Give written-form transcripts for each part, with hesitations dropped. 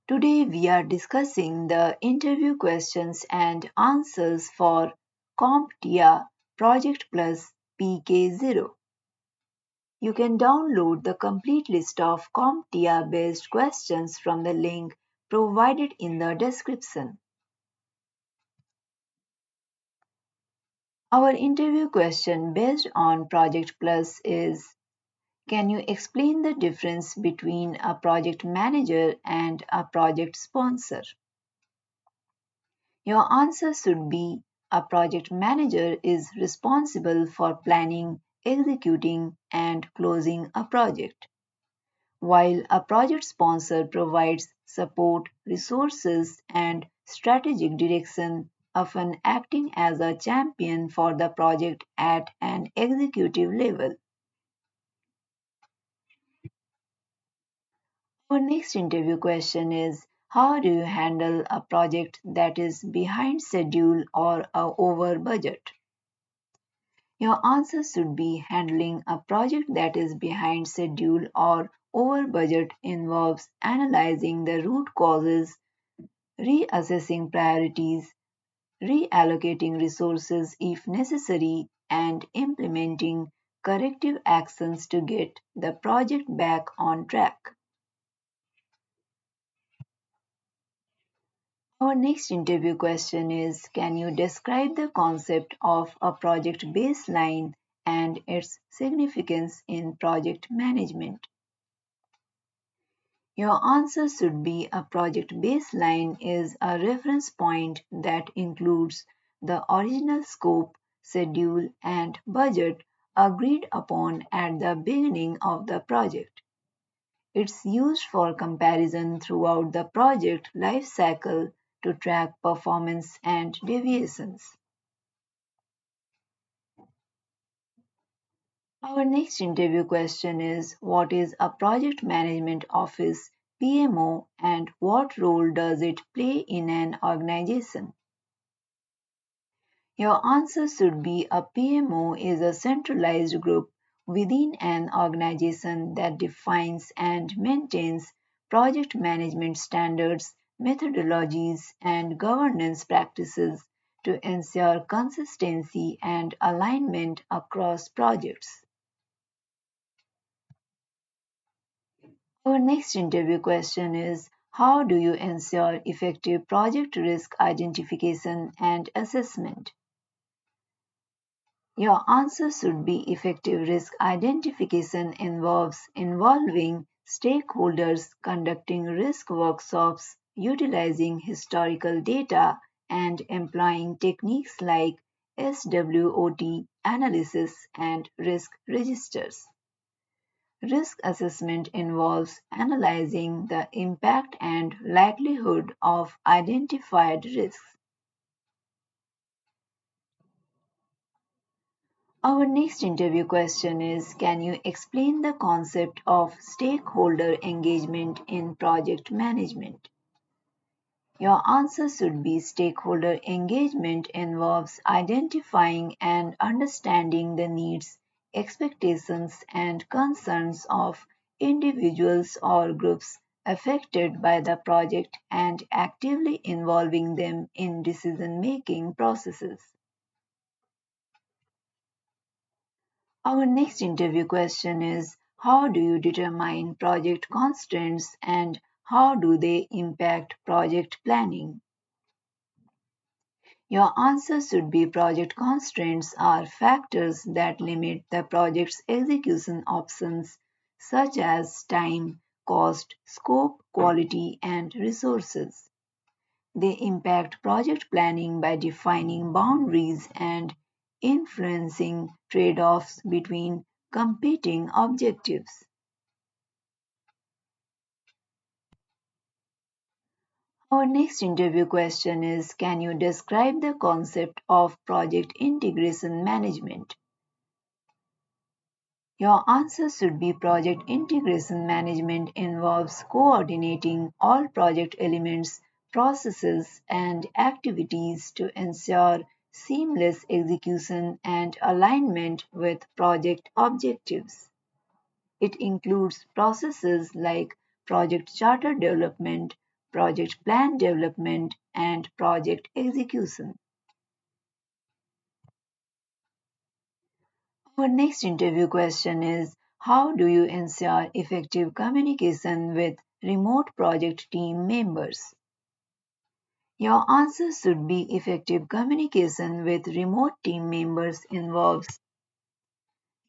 Today we are discussing the interview questions and answers for CompTIA Project Plus PK0. You can download the complete list of CompTIA based questions from the link provided in the description. Our interview question based on Project Plus is: can you explain the difference between a project manager and a project sponsor? Your answer should be: a project manager is responsible for planning, executing, and closing a project, while a project sponsor provides support, resources, and strategic direction, often acting as a champion for the project at an executive level. Our next interview question is: how do you handle a project that is behind schedule or over budget? Your answer should be: handling a project that is behind schedule or over budget involves analyzing the root causes, reassessing priorities, reallocating resources if necessary, and implementing corrective actions to get the project back on track. Our next interview question is: can you describe the concept of a project baseline and its significance in project management? Your answer should be: a project baseline is a reference point that includes the original scope, schedule, and budget agreed upon at the beginning of the project. It's used for comparison throughout the project life cycle to track performance and deviations. Our next interview question is: what is a project management office PMO and what role does it play in an organization? Your answer should be: a PMO is a centralized group within an organization that defines and maintains project management standards, methodologies, and governance practices to ensure consistency and alignment across projects. Our next interview question is: how do you ensure effective project risk identification and assessment? Your answer should be: effective risk identification involves involving stakeholders, conducting risk workshops, utilizing historical data, and employing techniques like SWOT analysis and risk registers. Risk assessment involves analyzing the impact and likelihood of identified risks. Our next interview question is: can you explain the concept of stakeholder engagement in project management? Your answer should be: stakeholder engagement involves identifying and understanding the needs, expectations, and concerns of individuals or groups affected by the project and actively involving them in decision making processes. Our next interview question is: how do you determine project constraints and how do they impact project planning? Your answer should be: project constraints are factors that limit the project's execution options, such as time, cost, scope, quality, and resources. They impact project planning by defining boundaries and influencing trade offs between competing objectives. Our next interview question is: can you describe the concept of project integration management? Your answer should be: project integration management involves coordinating all project elements, processes, and activities to ensure seamless execution and alignment with project objectives. It includes processes like project charter development, project plan development, and project execution. Our next interview question is: how do you ensure effective communication with remote project team members? Your answer should be: effective communication with remote team members involves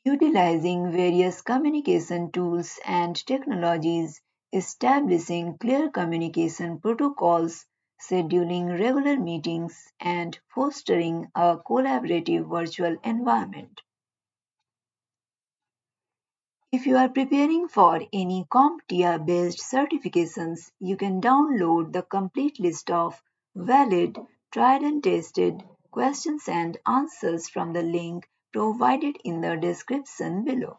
utilizing various communication tools and technologies, establishing clear communication protocols, scheduling regular meetings, and fostering a collaborative virtual environment. If you are preparing for any CompTIA based certifications, you can download the complete list of valid, tried and tested questions and answers from the link provided in the description below.